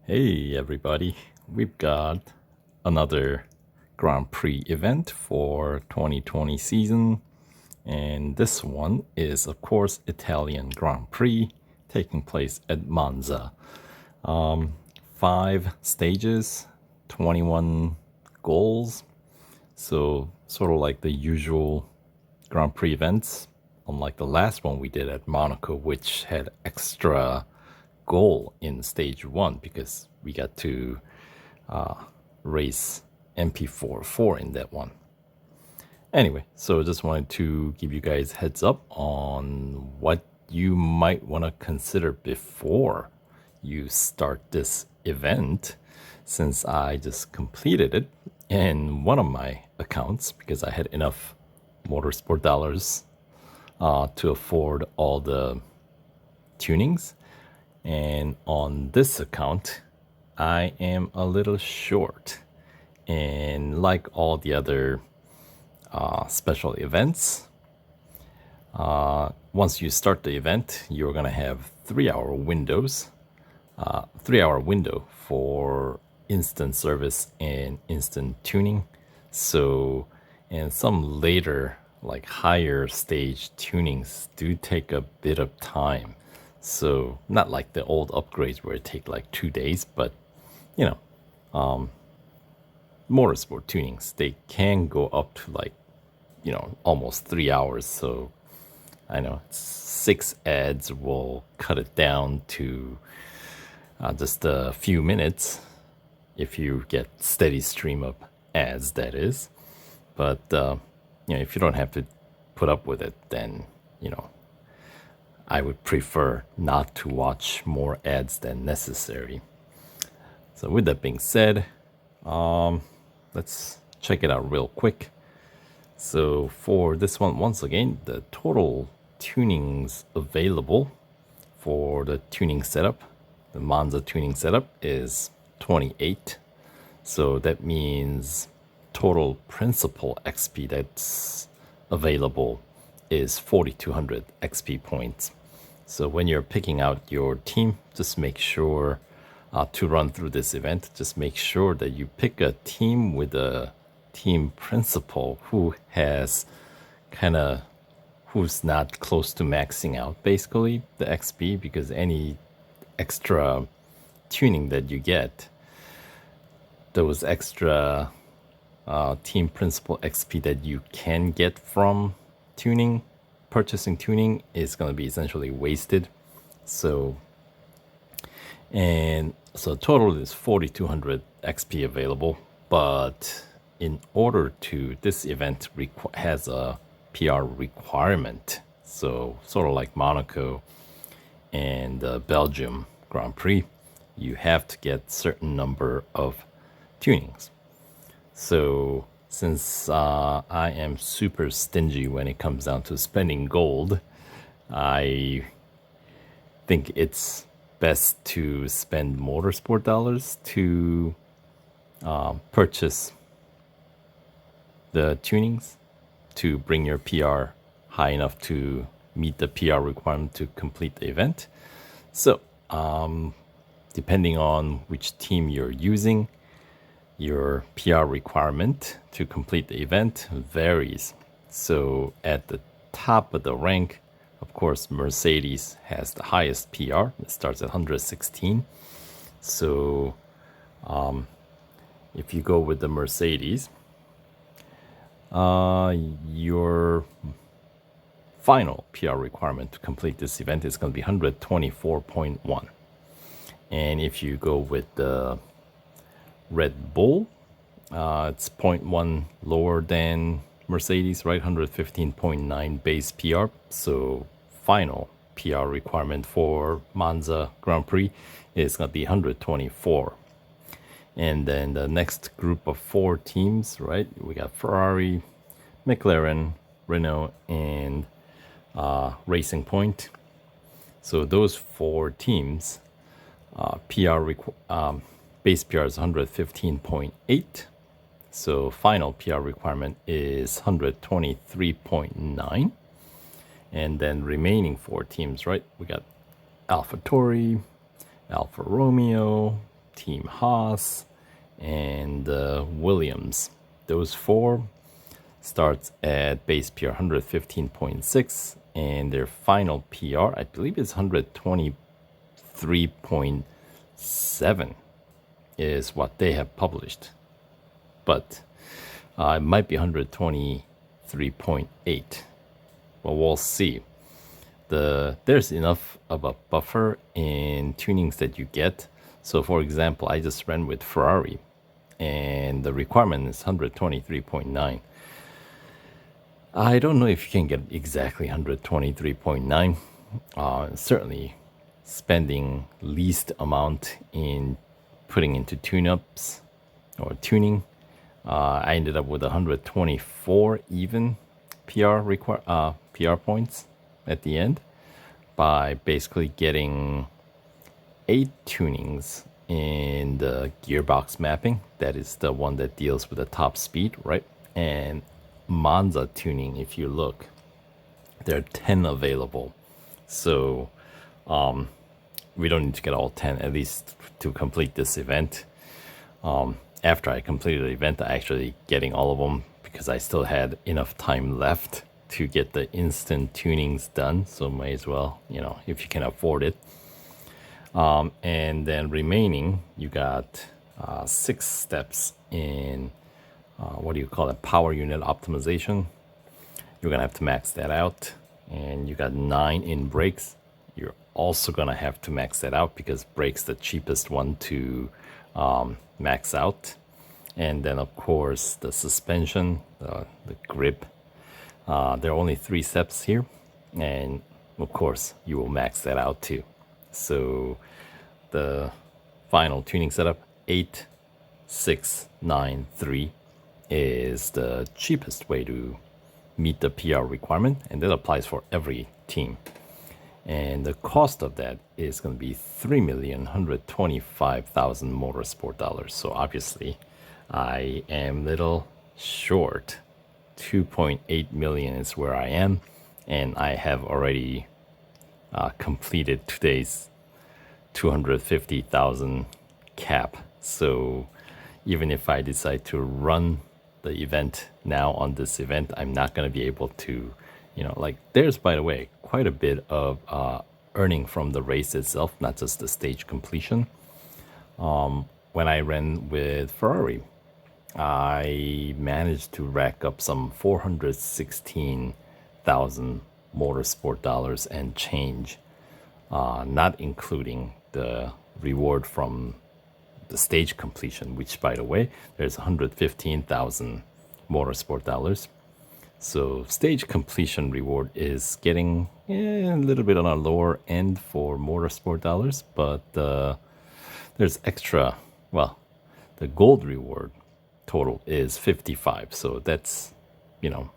Hey everybody, we've got another Grand Prix event for 2020 season, and this one is of course Italian Grand Prix taking place at Manza. 5 stages, 21 goals, so sort of like the usual Grand Prix events, unlike the last one we did at Monaco, which had extra goal in stage one because we got to race MP44 in that one. Anyway, so just wanted to give you guys heads up on what you might want to consider before you start this event, since I just completed it in one of my accounts because I had enough motorsport dollars to afford all the tunings. And on this account, I am a little short. And like all the other special events, once you start the event, you're going to have 3-hour windows, 3-hour window for instant service and instant tuning. So, and some later, like higher stage tunings do take a bit of time. So not like the old upgrades where it take like 2 days, but you know, motorsport tunings, they can go up to like, almost 3 hours. So I know 6 ads will cut it down to just a few minutes if you get steady stream of ads, that is. But if you don't have to put up with it, then I would prefer not to watch more ads than necessary. So with that being said, let's check it out real quick. So for this one, once again, the total tunings available for the tuning setup, the Manza tuning setup, is 28. So that means total principal XP that's available is 4,200 XP points. So when you're picking out your team, just make sure to run through this event, just make sure that you pick a team with a team principal who has who's not close to maxing out basically the XP, because any extra tuning that you get, those extra team principal XP that you can get from purchasing tuning is going to be essentially wasted. So total is 4,200 XP available, but in order to, this event has a PR requirement. So sort of like Monaco and Belgium Grand Prix, you have to get certain number of tunings. So since I am super stingy when it comes down to spending gold, I think it's best to spend motorsport dollars to purchase the tunings to bring your PR high enough to meet the PR requirement to complete the event. So depending on which team you're using, your PR requirement to complete the event varies. So at the top of the rank, of course, Mercedes has the highest PR. It starts at 116. So if you go with the Mercedes, your final PR requirement to complete this event is going to be 124.1. And if you go with the Red Bull, it's 0.1 lower than Mercedes, right? 115.9 base PR. So final PR requirement for Manza Grand Prix is going to be 124. And then the next group of 4 teams, right? We got Ferrari, McLaren, Renault, and Racing Point. So those 4 teams, base PR is 115.8. So final PR requirement is 123.9. And then remaining 4 teams, right? We got AlphaTauri, Alfa Romeo, Team Haas, and Williams. Those four starts at base PR 115.6, and their final PR, I believe, is 123.7 is what they have published. But it might be 123.8. But we'll see. There's enough of a buffer in tunings that you get. So for example, I just ran with Ferrari, and the requirement is 123.9. I don't know if you can get exactly 123.9. Certainly spending least amount in putting into tune-ups or tuning. I ended up with 124 even PR points at the end by basically getting 8 tunings in the gearbox mapping. That is the one that deals with the top speed, right? And Manza Tuning, if you look, there are 10 available. So we don't need to get all 10, at least to complete this event. After I completed the event, I actually getting all of them because I still had enough time left to get the instant tunings done. So might as well, if you can afford it. And then remaining, you got 6 steps in what do you call it? Power unit optimization. You're gonna have to max that out. And you got 9 in brakes. You're also gonna have to max that out because brakes the cheapest one to max out. And then of course the suspension, the grip. There are only 3 steps here, and of course you will max that out too. So the final tuning setup 8693 is the cheapest way to meet the PR requirement, and that applies for every team. And the cost of that is going to be $3,125,000 motorsport dollars. So obviously I am little short. 2.8 million is where I am, and I have already completed today's 250,000 cap. So even if I decide to run the event now on this event, I'm not going to be able to, there's, by the way, quite a bit of earning from the race itself, not just the stage completion. When I ran with Ferrari, I managed to rack up some 416,000 motorsport dollars and change, not including the reward from the stage completion, which, by the way, there's 115,000 motorsport dollars. So stage completion reward is getting a little bit on a lower end for motorsport dollars, but there's extra. Well, the gold reward total is 55. So that's,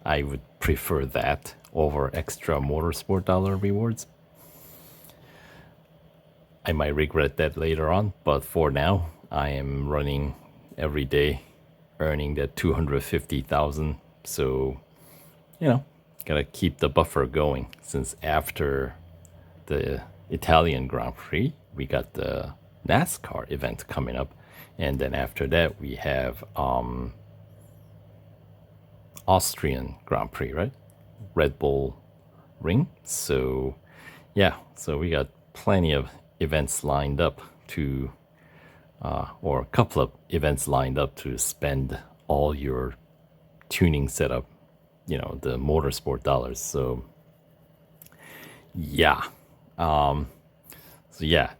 I would prefer that over extra motorsport dollar rewards. I might regret that later on, but for now, I am running every day, earning that 250,000. So, gotta keep the buffer going, since after the Italian Grand Prix, we got the NASCAR event coming up. And then after that, we have Austrian Grand Prix, right? Red Bull Ring. So, so we got plenty of events lined up to, or a couple of events lined up to spend all your tuning setup, the motorsport dollars. So,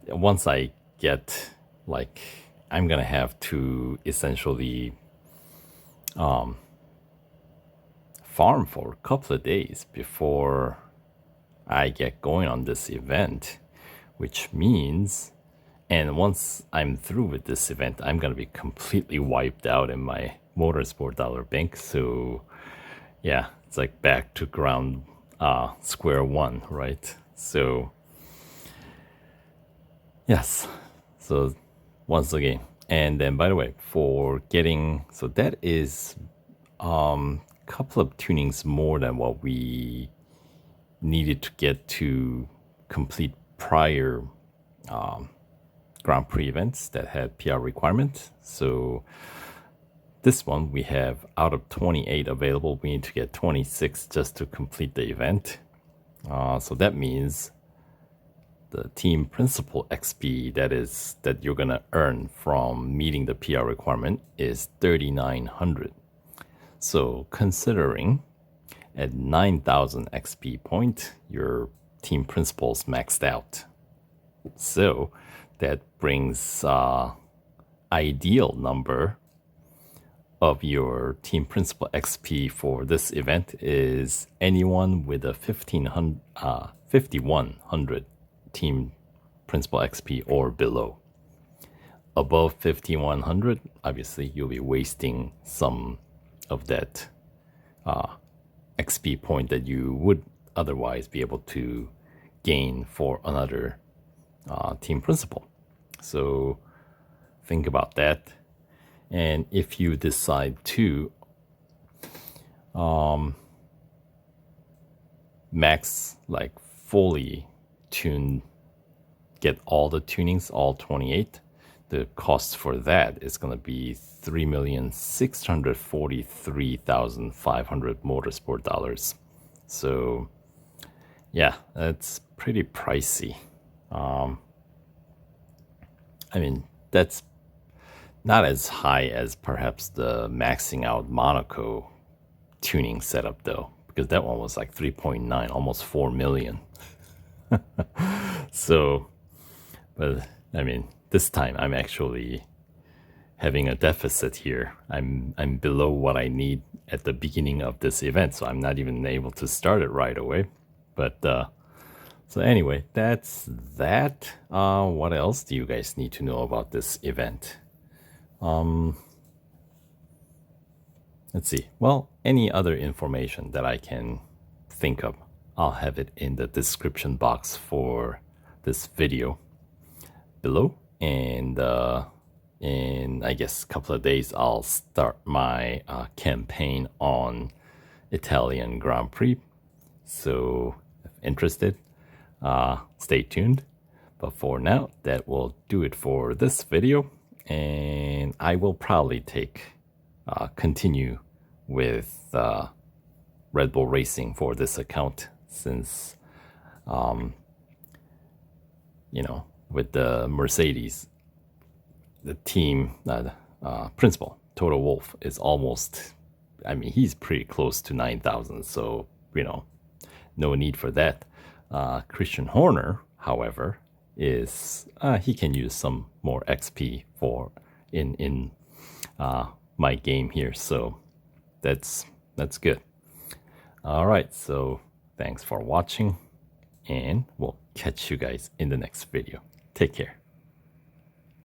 once I get, I'm gonna have to essentially farm for a couple of days before I get going on this event, which means, and once I'm through with this event, I'm gonna be completely wiped out in my motorsport dollar bank. So it's like back to ground square one, right? So yes, so once again. And then, by the way, for getting, so that is a couple of tunings more than what we needed to get to complete prior Grand Prix events that had PR requirements. So this one we have out of 28 available, we need to get 26 just to complete the event. So that means the team principal XP that you're gonna earn from meeting the PR requirement is 3,900. So considering at 9,000 XP point, your team principal's maxed out. So that brings ideal number of your team principal XP for this event is anyone with a 5,100 team principal XP or below. Above 5,100, obviously you'll be wasting some of that XP point that you would otherwise be able to gain for another team principal. So think about that. And if you decide to max, like fully tune, get all the tunings, all 28, the cost for that is going to be $3,643,500 motorsport dollars. So yeah, that's pretty pricey. I mean, that's not as high as perhaps the maxing out Monaco tuning setup though, because that one was like 3.9, almost 4 million. So, but I mean, this time I'm actually having a deficit here. I'm below what I need at the beginning of this event, so I'm not even able to start it right away. But so anyway, that's that. What else do you guys need to know about this event? Let's see. Well, any other information that I can think of, I'll have it in the description box for this video below. And in, I guess, a couple of days, I'll start my campaign on Italian Grand Prix. So if interested, stay tuned. But for now, that will do it for this video. And I will probably continue with Red Bull Racing for this account, since with the Mercedes, the team principal Toto Wolff is almost, I mean, he's pretty close to 9,000, so no need for that. Christian Horner, however, is he can use some more XP for in my game here, so that's good. All right, so thanks for watching, and we'll catch you guys in the next video. Take care.